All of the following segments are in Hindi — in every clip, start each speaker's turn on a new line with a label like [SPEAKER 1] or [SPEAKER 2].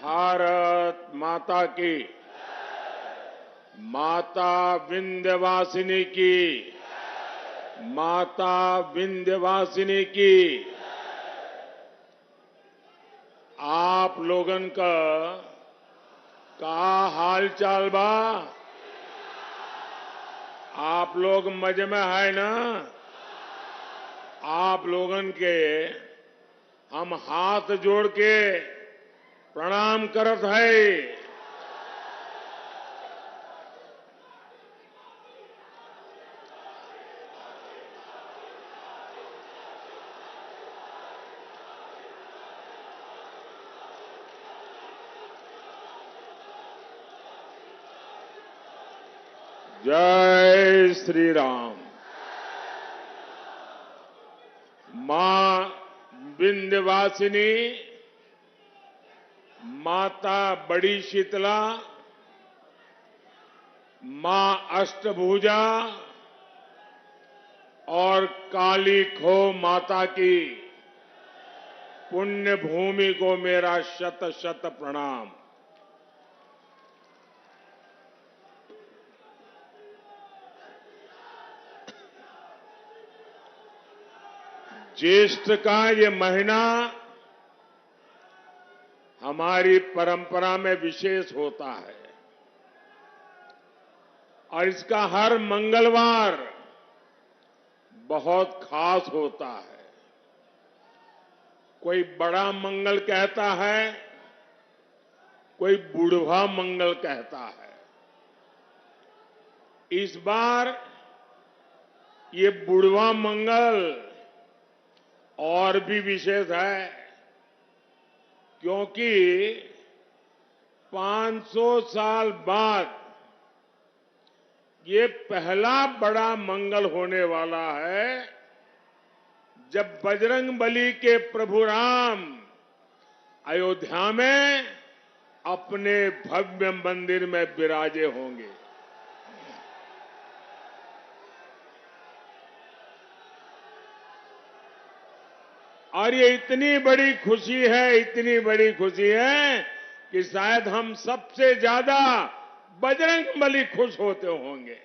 [SPEAKER 1] भारत माता की, माता विंध्यवासिनी की, माता विंध्यवासिनी की। आप लोगन का हाल चाल बा? आप लोग मजे में है ना? आप लोगन के हम हाथ जोड़ के प्रणाम करत है। जय श्री राम। मां विंध्यवासिनी, माता बड़ी शीतला, मां अष्टभुजा और काली खो माता की पुण्य भूमि को मेरा शत शत प्रणाम। ज्येष्ठ का ये महीना हमारी परंपरा में विशेष होता है और इसका हर मंगलवार बहुत खास होता है। कोई बड़ा मंगल कहता है, कोई बुढ़वा मंगल कहता है। इस बार ये बुढ़वा मंगल और भी विशेष है, क्योंकि 500 साल बाद ये पहला बड़ा मंगल होने वाला है जब बजरंगबली के प्रभु राम अयोध्या में अपने भव्य मंदिर में विराजे होंगे। और ये इतनी बड़ी खुशी है, इतनी बड़ी खुशी है कि शायद हम सबसे ज्यादा बजरंगबली खुश होते होंगे।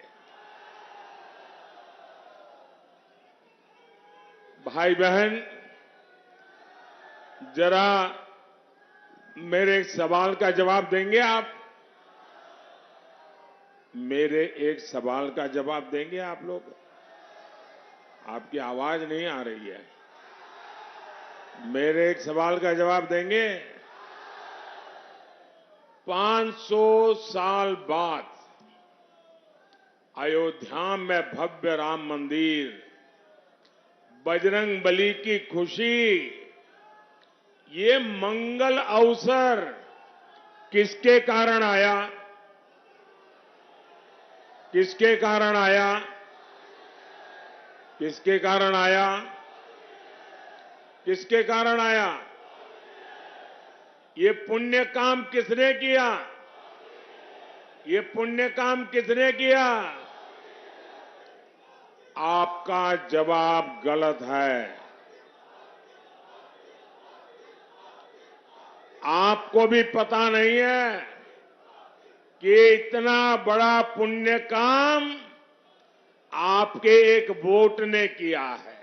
[SPEAKER 1] भाई बहन, जरा मेरे एक सवाल का जवाब देंगे आप? मेरे एक सवाल का जवाब देंगे आप लोग? आपकी आवाज नहीं आ रही है। मेरे एक सवाल का जवाब देंगे? 500 साल बाद अयोध्या में भव्य राम मंदिर, बजरंगबली की खुशी, ये मंगल अवसर किसके कारण आया? किसके कारण आया? किसके कारण आया? किसके कारण आया? ये पुण्य काम किसने किया? ये पुण्य काम किसने किया? आपका जवाब गलत है। आपको भी पता नहीं है कि इतना बड़ा पुण्य काम आपके एक वोट ने किया है।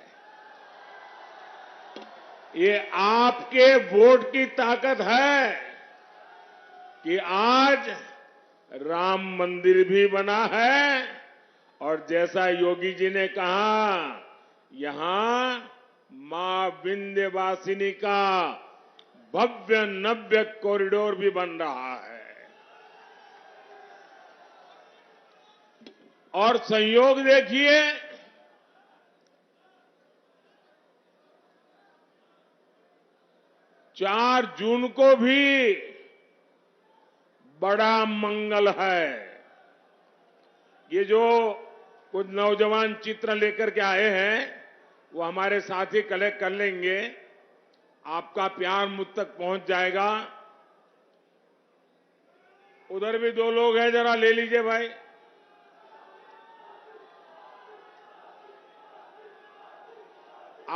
[SPEAKER 1] ये आपके वोट की ताकत है कि आज राम मंदिर भी बना है और जैसा योगी जी ने कहा, यहां मां विंध्यवासिनी का भव्य नव्य कॉरिडोर भी बन रहा है। और संयोग देखिए, 4 जून को भी बड़ा मंगल है। ये जो कुछ नौजवान चित्र लेकर के आए हैं, वो हमारे साथी कलेक्ट कर लेंगे। आपका प्यार मुझ तक पहुंच जाएगा। उधर भी 2 लोग हैं, जरा ले लीजिए भाई।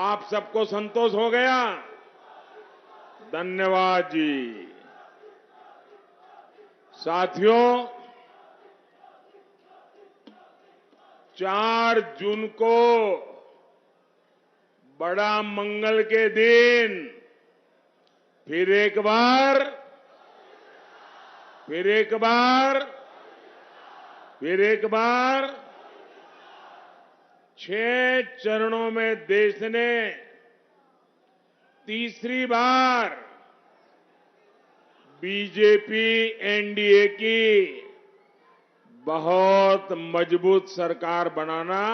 [SPEAKER 1] आप सबको संतोष हो गया? धन्यवाद जी। साथियों, 4 जून को बड़ा मंगल के दिन फिर एक बार 6 चरणों में देश ने तीसरी बार बीजेपी एनडीए की बहुत मजबूत सरकार बनाना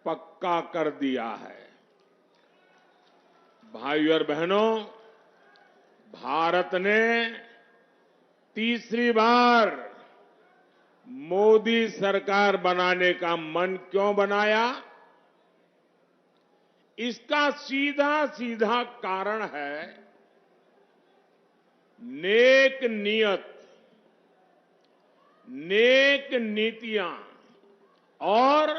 [SPEAKER 1] पक्का कर दिया है। भाइयों और बहनों, भारत ने तीसरी बार मोदी सरकार बनाने का मन क्यों बनाया? इसका सीधा सीधा कारण है नेक नियत, नेक नीतियां और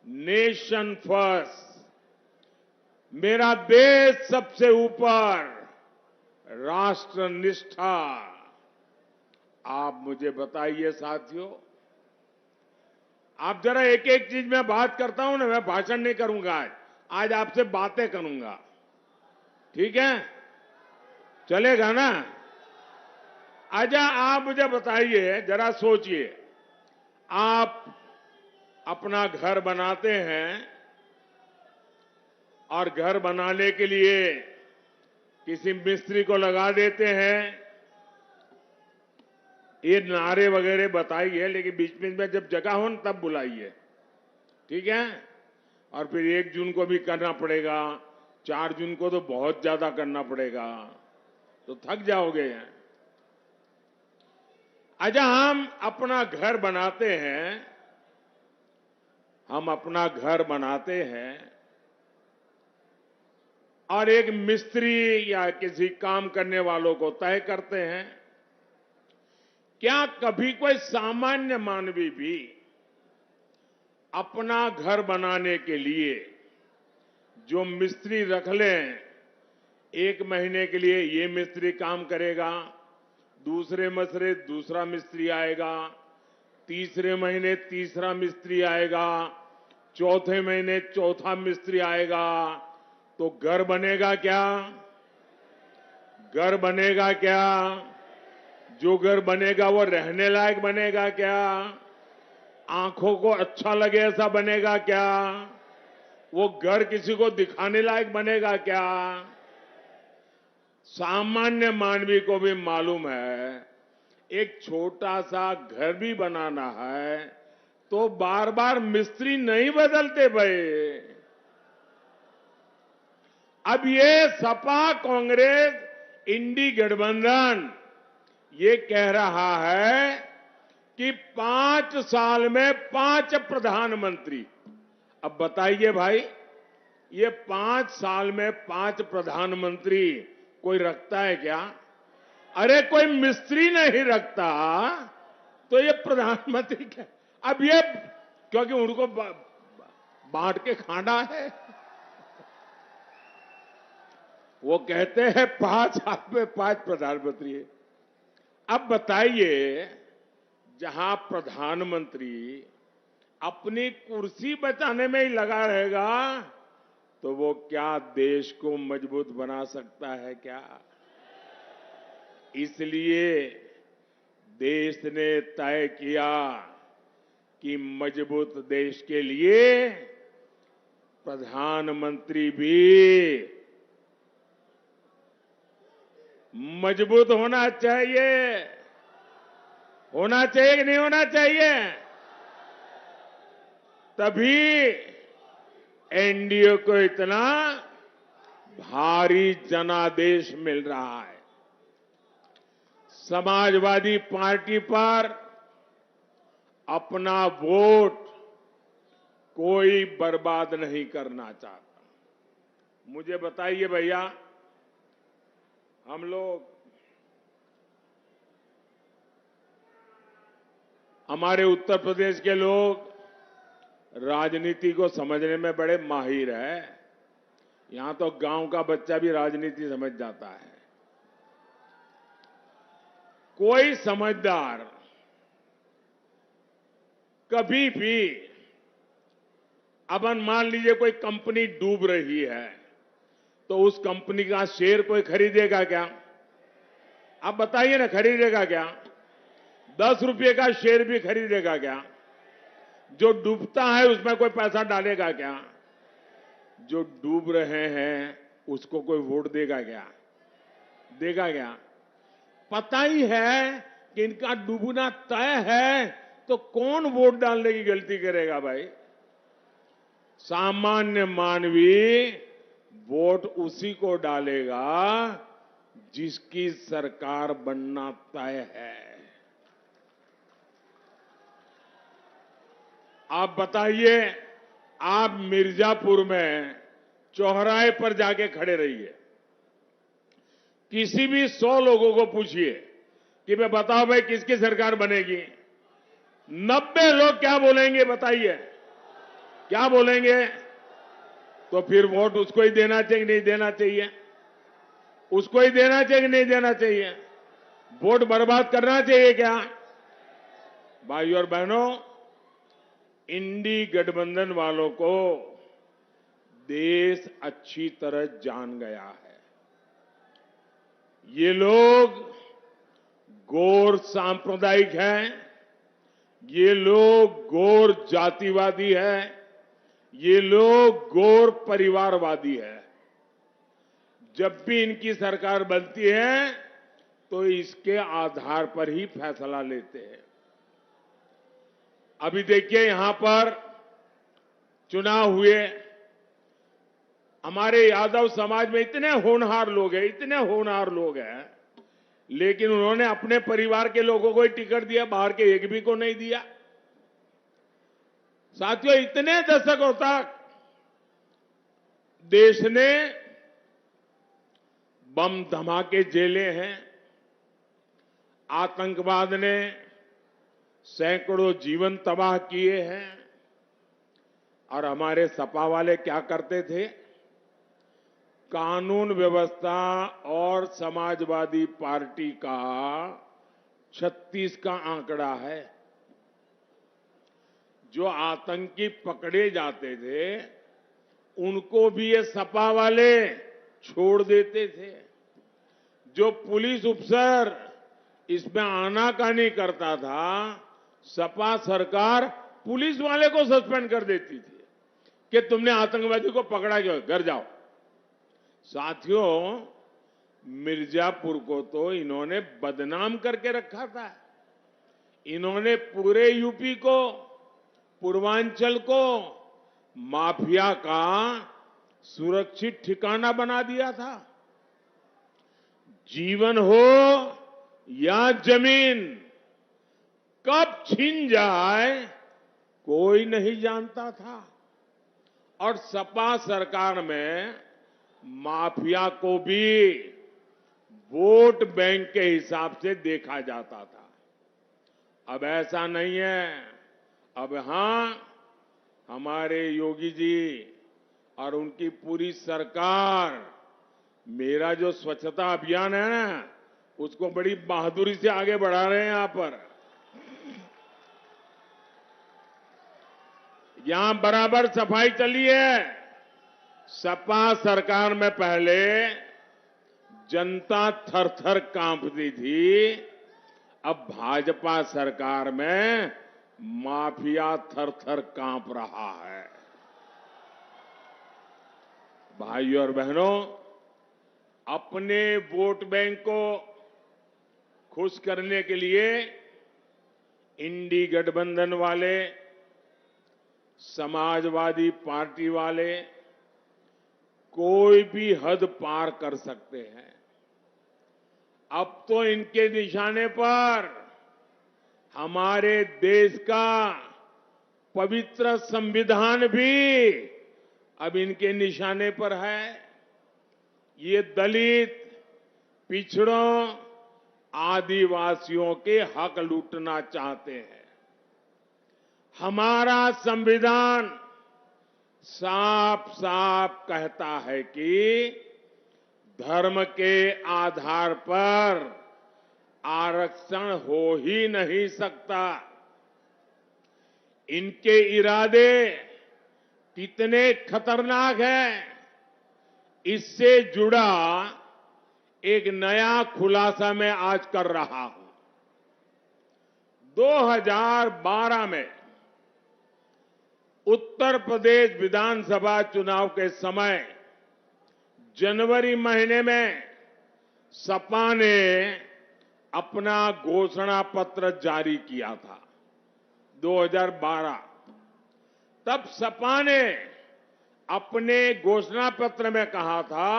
[SPEAKER 1] नेशन फर्स्ट, मेरा देश सबसे ऊपर, राष्ट्र निष्ठा। आप मुझे बताइए साथियों, आप जरा एक एक चीज में बात करता हूं ना, मैं भाषण नहीं करूंगा आज आपसे बातें करूंगा, ठीक है? चलेगा ना? अच्छा, आप मुझे बताइए, जरा सोचिए, आप अपना घर बनाते हैं और घर बनाने के लिए किसी मिस्त्री को लगा देते हैं। ये नारे वगैरह बताइए, लेकिन बीच बीच में जब जगह हो न तब बुलाइए, ठीक है? और फिर 1 जून को भी करना पड़ेगा, 4 जून को तो बहुत ज्यादा करना पड़ेगा, तो थक जाओगे। अच्छा, हम अपना घर बनाते हैं और एक मिस्त्री या किसी काम करने वालों को तय करते हैं। क्या कभी कोई सामान्य मानवी भी अपना घर बनाने के लिए जो मिस्त्री रख लें, 1 महीने के लिए ये मिस्त्री काम करेगा, दूसरे महीने दूसरा मिस्त्री आएगा, तीसरे महीने तीसरा मिस्त्री आएगा, चौथे महीने चौथा मिस्त्री आएगा, तो घर बनेगा क्या? घर बनेगा क्या? जो घर बनेगा वो रहने लायक बनेगा क्या? आंखों को अच्छा लगे ऐसा बनेगा क्या? वो घर किसी को दिखाने लायक बनेगा क्या? सामान्य मानवी को भी मालूम है, एक छोटा सा घर भी बनाना है तो बार बार मिस्त्री नहीं बदलते भाई। अब ये सपा कांग्रेस इंडी गठबंधन ये कह रहा है कि 5 साल में 5 प्रधानमंत्री। अब बताइए भाई, ये 5 साल में 5 प्रधानमंत्री कोई रखता है क्या? अरे कोई मिस्त्री नहीं रखता तो ये प्रधानमंत्री क्या? अब ये क्योंकि उनको बांट के खाना है, वो कहते हैं 5 साल में 5 प्रधानमंत्री है। अब बताइए, जहां प्रधानमंत्री अपनी कुर्सी बचाने में ही लगा रहेगा तो वो क्या देश को मजबूत बना सकता है क्या? इसलिए देश ने तय किया कि मजबूत देश के लिए प्रधानमंत्री भी मजबूत होना चाहिए। होना चाहिए कि नहीं होना चाहिए? तभी एनडीए को इतना भारी जनादेश मिल रहा है। समाजवादी पार्टी पर अपना वोट कोई बर्बाद नहीं करना चाहता। मुझे बताइए भैया, हम लोग, हमारे उत्तर प्रदेश के लोग राजनीति को समझने में बड़े माहिर हैं। यहां तो गांव का बच्चा भी राजनीति समझ जाता है। कोई समझदार कभी भी, अब मान लीजिए कोई कंपनी डूब रही है तो उस कंपनी का शेयर कोई खरीदेगा क्या? आप बताइए ना, खरीदेगा क्या? 10 रुपये का शेयर भी खरीदेगा क्या? जो डूबता है उसमें कोई पैसा डालेगा क्या? जो डूब रहे हैं उसको कोई वोट देगा क्या? देगा क्या? पता ही है कि इनका डूबना तय है, तो कौन वोट डालने की गलती करेगा भाई? सामान्य मानवी वोट उसी को डालेगा जिसकी सरकार बनना तय है। आप बताइए, आप मिर्जापुर में चौराहे पर जाके खड़े रहिए, किसी भी 100 लोगों को पूछिए कि मैं बताओ भाई किसकी सरकार बनेगी, 90 लोग क्या बोलेंगे बताइए? क्या बोलेंगे? तो फिर वोट उसको ही देना चाहिए, नहीं देना चाहिए? उसको ही देना चाहिए, नहीं देना चाहिए? वोट बर्बाद करना चाहिए क्या? भाइयों और बहनों, इंडी गठबंधन वालों को देश अच्छी तरह जान गया है। ये लोग गौर सांप्रदायिक हैं, ये लोग गौर जातिवादी हैं, ये लोग गौर परिवारवादी है। जब भी इनकी सरकार बनती है तो इसके आधार पर ही फैसला लेते हैं। अभी देखिए, यहां पर चुनाव हुए, हमारे यादव समाज में इतने होनहार लोग हैं, इतने होनहार लोग हैं, लेकिन उन्होंने अपने परिवार के लोगों को ही टिकट दिया, बाहर के एक भी को नहीं दिया। साथियों, इतने दशकों तक देश ने बम धमाके झेले हैं, आतंकवाद ने सैकड़ों जीवन तबाह किए हैं, और हमारे सपा वाले क्या करते थे? कानून व्यवस्था और समाजवादी पार्टी का 36 का आंकड़ा है। जो आतंकी पकड़े जाते थे उनको भी ये सपा वाले छोड़ देते थे। जो पुलिस अफसर इसमें आनाकानी करता था, सपा सरकार पुलिस वाले को सस्पेंड कर देती थी कि तुमने आतंकवादी को पकड़ा क्यों, घर जाओ। साथियों, मिर्जापुर को तो इन्होंने बदनाम करके रखा था। इन्होंने पूरे यूपी को, पूर्वांचल को माफिया का सुरक्षित ठिकाना बना दिया था। जीवन हो या जमीन, कब छीन जाए कोई नहीं जानता था। और सपा सरकार में माफिया को भी वोट बैंक के हिसाब से देखा जाता था। अब ऐसा नहीं है। अब हां, हमारे योगी जी और उनकी पूरी सरकार मेरा जो स्वच्छता अभियान है ना, उसको बड़ी बहादुरी से आगे बढ़ा रहे हैं। यहां पर यहां बराबर सफाई चली है। सपा सरकार में पहले जनता थर-थर कांपती थी, अब भाजपा सरकार में माफिया थर-थर कांप रहा है। भाइयों और बहनों, अपने वोट बैंक को खुश करने के लिए इंडी गठबंधन वाले, समाजवादी पार्टी वाले कोई भी हद पार कर सकते हैं। अब तो इनके निशाने पर हमारे देश का पवित्र संविधान भी अब इनके निशाने पर है। ये दलित, पिछड़ों, आदिवासियों के हक लूटना चाहते हैं। हमारा संविधान साफ साफ कहता है कि धर्म के आधार पर आरक्षण हो ही नहीं सकता। इनके इरादे कितने खतरनाक हैं, इससे जुड़ा एक नया खुलासा मैं आज कर रहा हूं। 2012 में उत्तर प्रदेश विधानसभा चुनाव के समय जनवरी महीने में सपा ने अपना घोषणा पत्र जारी किया था। 2012 तब सपा ने अपने घोषणा पत्र में कहा था,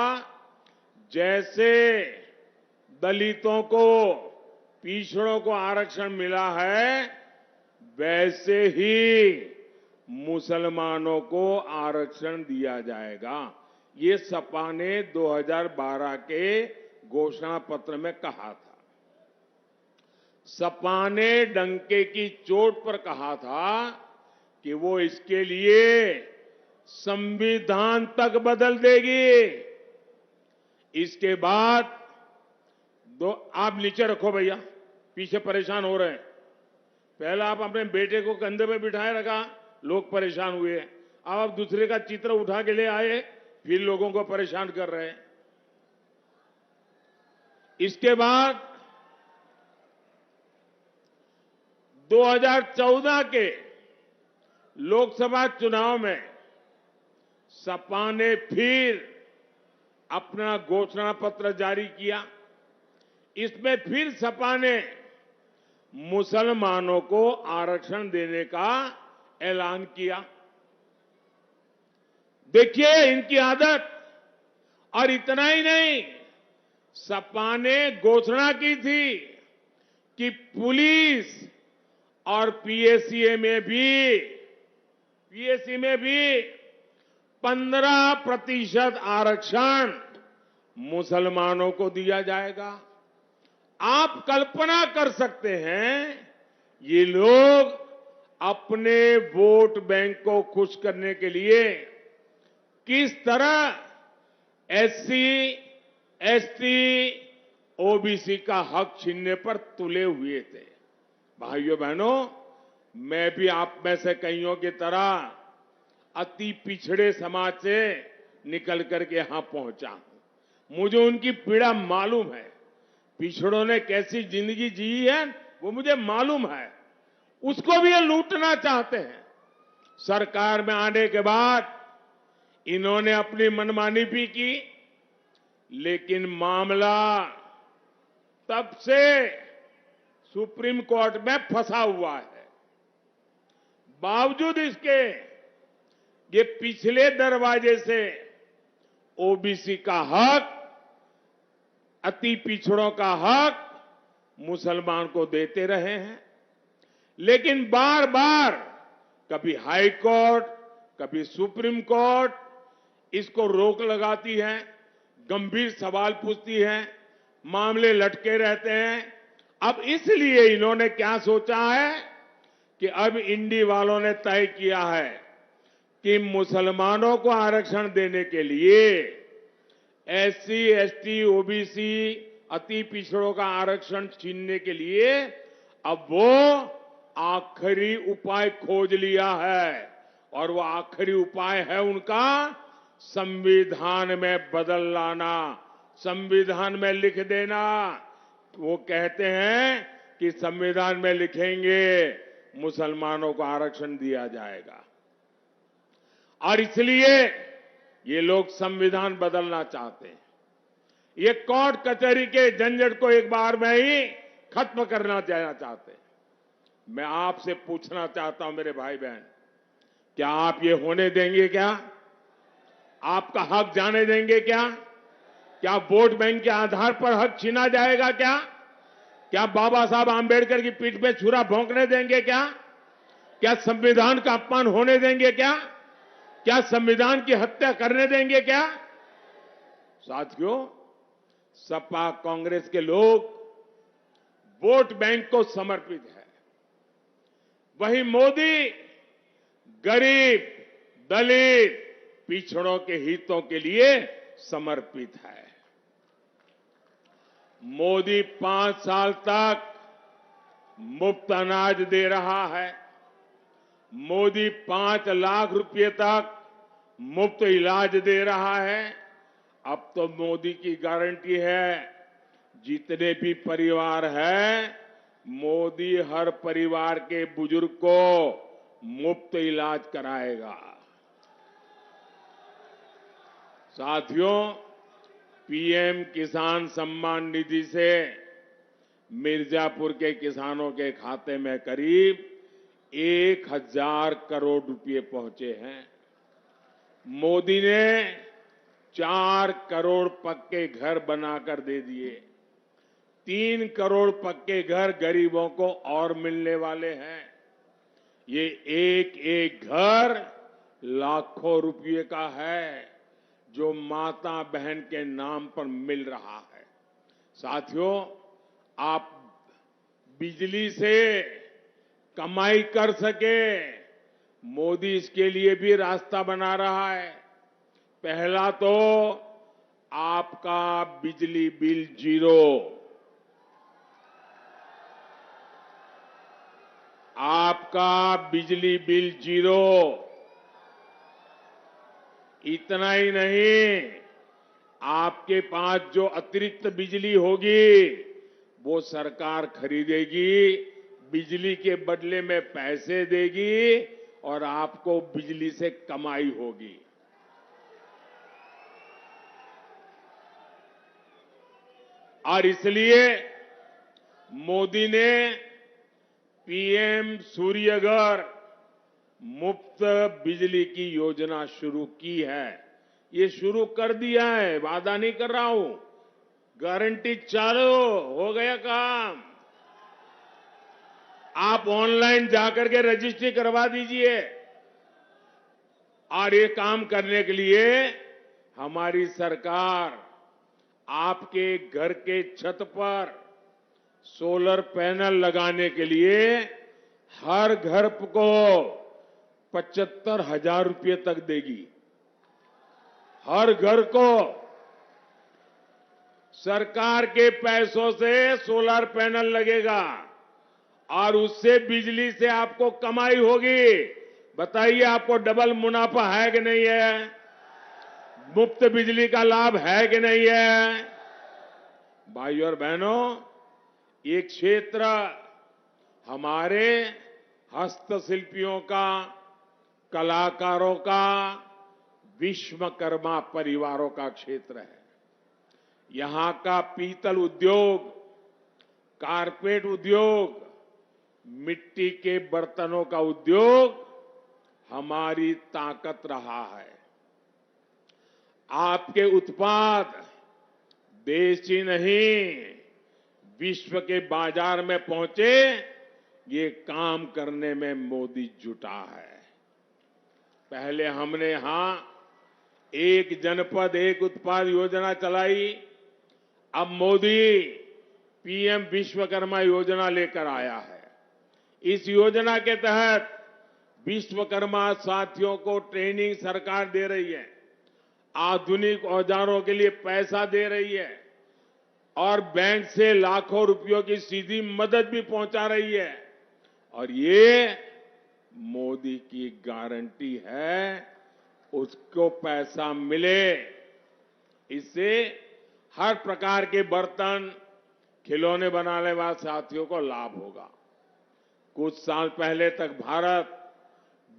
[SPEAKER 1] जैसे दलितों को, पिछड़ों को आरक्षण मिला है, वैसे ही मुसलमानों को आरक्षण दिया जाएगा। ये सपा ने 2012 के घोषणा पत्र में कहा था। सपा ने डंके की चोट पर कहा था कि वो इसके लिए संविधान तक बदल देगी। इसके बाद आप नीचे रखो भैया, पीछे परेशान हो रहे हैं। पहला आप अपने बेटे को कंधे पे बिठाए रखा, लोग परेशान हुए। अब आप दूसरे का चित्र उठा के ले आए, फिर लोगों को परेशान कर रहे हैं। इसके बाद 2014 के लोकसभा चुनाव में सपा ने फिर अपना घोषणा पत्र जारी किया। इसमें फिर सपा ने मुसलमानों को आरक्षण देने का ऐलान किया। देखिए इनकी आदत। और इतना ही नहीं, सपा ने घोषणा की थी कि पुलिस और पीएससी में भी 15% आरक्षण मुसलमानों को दिया जाएगा। आप कल्पना कर सकते हैं, ये लोग अपने वोट बैंक को खुश करने के लिए किस तरह एससी, एसटी, ओबीसी का हक छीनने पर तुले हुए थे। भाइयों बहनों, मैं भी आप में से कईयों की तरह अति पिछड़े समाज से निकल करके यहां पहुंचा हूं। मुझे उनकी पीड़ा मालूम है। पिछड़ों ने कैसी जिंदगी जी है वो मुझे मालूम है। उसको भी ये लूटना चाहते हैं। सरकार में आने के बाद इन्होंने अपनी मनमानी भी की, लेकिन मामला तब से सुप्रीम कोर्ट में फंसा हुआ है। बावजूद इसके ये पिछले दरवाजे से ओबीसी का हक, अति पिछड़ों का हक मुसलमान को देते रहे हैं। लेकिन बार बार कभी हाई कोर्ट, कभी सुप्रीम कोर्ट इसको रोक लगाती है, गंभीर सवाल पूछती है, मामले लटके रहते हैं। अब इसलिए इन्होंने क्या सोचा है कि अब इंडी वालों ने तय किया है कि मुसलमानों को आरक्षण देने के लिए, एससी, एसटी, ओबीसी, अति पिछड़ों का आरक्षण छीनने के लिए अब वो आखिरी उपाय खोज लिया है। और वो आखिरी उपाय है उनका संविधान में बदल लाना, संविधान में लिख देना। वो कहते हैं कि संविधान में लिखेंगे मुसलमानों को आरक्षण दिया जाएगा। और इसलिए ये लोग संविधान बदलना चाहते हैं। ये कोर्ट कचहरी के झंझट को एक बार में ही खत्म करना चाहते हैं। मैं आपसे पूछना चाहता हूं मेरे भाई बहन, क्या आप ये होने देंगे? क्या आपका हक जाने देंगे? क्या वोट बैंक के आधार पर हक छीना जाएगा? क्या बाबा साहब आंबेडकर की पीठ पे छुरा भोंकने देंगे? क्या संविधान का अपमान होने देंगे? क्या संविधान की हत्या करने देंगे? साथियों, सपा कांग्रेस के लोग वोट बैंक को समर्पित है। वही मोदी गरीब, दलित, पिछड़ों के हितों के लिए समर्पित है। मोदी 5 साल तक मुफ्त अनाज दे रहा है। मोदी 5 लाख रुपए तक मुफ्त इलाज दे रहा है। अब तो मोदी की गारंटी है, जितने भी परिवार हैं, मोदी हर परिवार के बुजुर्ग को मुफ्त इलाज कराएगा। साथियों, पीएम किसान सम्मान निधि से मिर्जापुर के किसानों के खाते में करीब 1,000 करोड़ रुपए पहुंचे हैं। मोदी ने 4 करोड़ पक्के घर बनाकर दे दिए। 3 करोड़ पक्के घर गरीबों को और मिलने वाले हैं। ये एक एक घर लाखों रुपए का है, जो माता बहन के नाम पर मिल रहा है। साथियों, आप बिजली से कमाई कर सके, मोदी इसके लिए भी रास्ता बना रहा है। पहला तो आपका बिजली बिल जीरो। आपका बिजली बिल जीरो। इतना ही नहीं, आपके पास जो अतिरिक्त बिजली होगी वो सरकार खरीदेगी, बिजली के बदले में पैसे देगी और आपको बिजली से कमाई होगी। और इसलिए मोदी ने पीएम सूर्यघर मुफ्त बिजली की योजना शुरू की है। ये शुरू कर दिया है, वादा नहीं कर रहा हूं, गारंटी चालू हो गया काम। आप ऑनलाइन जाकर के रजिस्ट्री करवा दीजिए। और ये काम करने के लिए हमारी सरकार आपके घर के छत पर सोलर पैनल लगाने के लिए हर घर को 75,000 रुपए तक देगी। हर घर को सरकार के पैसों से सोलर पैनल लगेगा और उससे बिजली से आपको कमाई होगी। बताइए, आपको डबल मुनाफा है कि नहीं है? मुफ्त बिजली का लाभ है कि नहीं है? भाइयों और बहनों, ये क्षेत्र हमारे हस्तशिल्पियों का, कलाकारों का, विश्वकर्मा परिवारों का क्षेत्र है। यहां का पीतल उद्योग, कारपेट उद्योग, मिट्टी के बर्तनों का उद्योग हमारी ताकत रहा है। आपके उत्पाद देश ही नहीं, विश्व के बाजार में पहुंचे, ये काम करने में मोदी जुटा है। पहले हमने यहां एक जनपद एक उत्पाद योजना चलाई। अब मोदी पीएम विश्वकर्मा योजना लेकर आया है। इस योजना के तहत विश्वकर्मा साथियों को ट्रेनिंग सरकार दे रही है, आधुनिक औजारों के लिए पैसा दे रही है और बैंक से लाखों रुपयों की सीधी मदद भी पहुंचा रही है। और ये मोदी की गारंटी है, उसको पैसा मिले। इससे हर प्रकार के बर्तन, खिलौने बनाने वाले साथियों को लाभ होगा। कुछ साल पहले तक भारत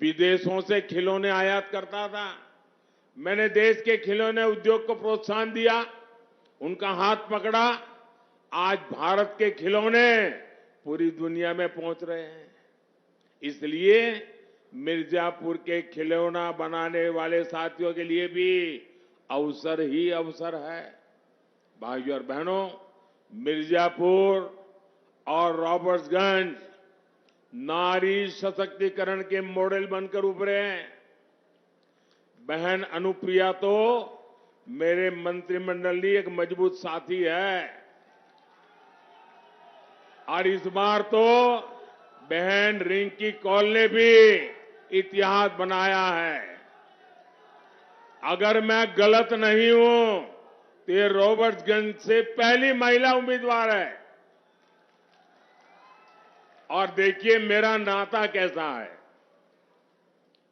[SPEAKER 1] विदेशों से खिलौने आयात करता था। मैंने देश के खिलौने उद्योग को प्रोत्साहन दिया, उनका हाथ पकड़ा। आज भारत के खिलौने पूरी दुनिया में पहुंच रहे हैं। इसलिए मिर्जापुर के खिलौना बनाने वाले साथियों के लिए भी अवसर ही अवसर है। भाइयों और बहनों, मिर्जापुर और रॉबर्ट्सगंज नारी सशक्तिकरण के मॉडल बनकर उभरे हैं। बहन अनुप्रिया तो मेरे मंत्रिमंडल की एक मजबूत साथी है और इस बार तो बहन रिंकी कौल ने भी इतिहास बनाया है। अगर मैं गलत नहीं हूं तो ये रॉबर्ट्सगंज से पहली महिला उम्मीदवार है। और देखिए मेरा नाता कैसा है।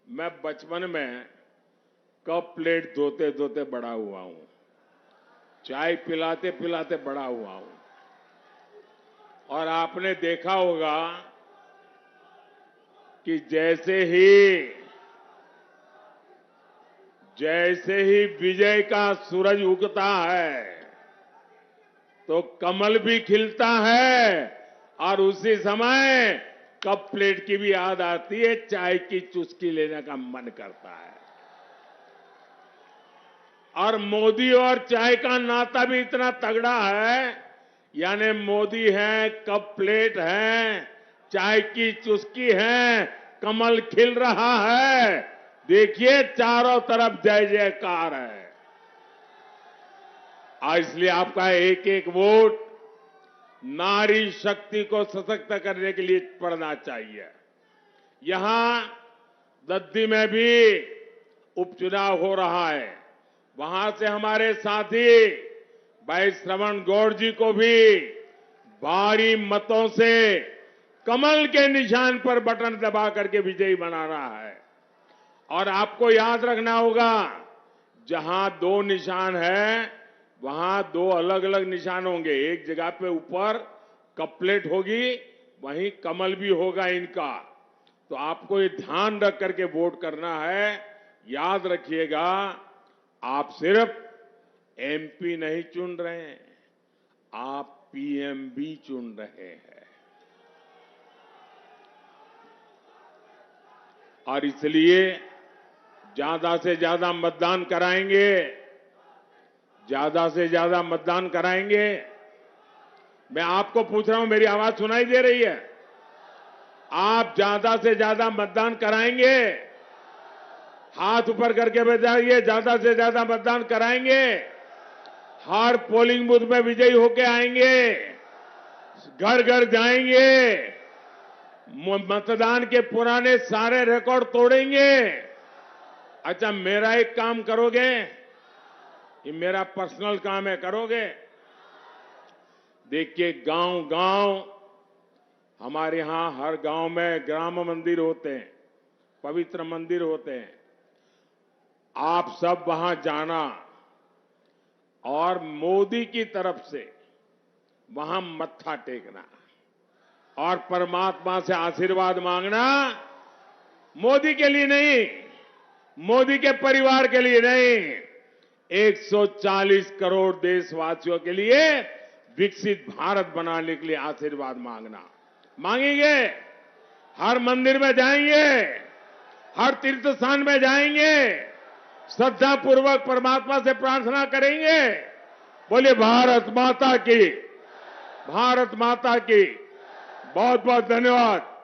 [SPEAKER 1] मैं बचपन में कप प्लेट धोते धोते बड़ा हुआ हूं, चाय पिलाते पिलाते बड़ा हुआ हूं। और आपने देखा होगा कि जैसे ही विजय का सूरज उगता है तो कमल भी खिलता है और उसी समय कप प्लेट की भी याद आती है, चाय की चुस्की लेने का मन करता है। और मोदी और चाय का नाता भी इतना तगड़ा है, यानी मोदी है, कप प्लेट है, चाय की चुस्की है, कमल खिल रहा है। देखिए चारों तरफ जय जयकार है। इसलिए आपका एक एक वोट नारी शक्ति को सशक्त करने के लिए पड़ना चाहिए। यहां दद्दी में भी उपचुनाव हो रहा है। वहां से हमारे साथी भाई श्रवण गौड़ जी को भी भारी मतों से कमल के निशान पर बटन दबा करके विजयी बनाना है। और आपको याद रखना होगा, जहां दो निशान है वहां दो अलग अलग निशान होंगे। एक जगह पे ऊपर कप प्लेट होगी, वहीं कमल भी होगा इनका। तो आपको ये ध्यान रख करके वोट करना है। याद रखिएगा, आप सिर्फ एमपी नहीं चुन रहे हैं, आप पीएम भी चुन रहे हैं। और इसलिए ज्यादा से ज्यादा मतदान कराएंगे, ज्यादा से ज्यादा मतदान कराएंगे। मैं आपको पूछ रहा हूं, मेरी आवाज सुनाई दे रही है? आप ज्यादा से ज्यादा मतदान कराएंगे? हाथ ऊपर करके बताइए, ज्यादा से ज्यादा मतदान कराएंगे? हर पोलिंग बूथ में विजयी होके आएंगे, घर घर जाएंगे, मतदान के पुराने सारे रिकॉर्ड तोड़ेंगे। अच्छा, मेरा एक काम करोगे? ये मेरा पर्सनल काम है, करोगे? देखिए गांव गांव, हमारे यहां हर गांव में ग्राम मंदिर होते हैं, पवित्र मंदिर होते हैं। आप सब वहां जाना और मोदी की तरफ से वहां मत्था टेकना और परमात्मा से आशीर्वाद मांगना। मोदी के लिए नहीं, मोदी के परिवार के लिए नहीं, 140 करोड़ देशवासियों के लिए विकसित भारत बनाने के लिए आशीर्वाद मांगना। मांगेंगे? हर मंदिर में जाएंगे, हर तीर्थ स्थान में जाएंगे, श्रद्धा पूर्वक परमात्मा से प्रार्थना करेंगे। बोलिए भारत माता की, भारत माता की। बहुत बहुत धन्यवाद।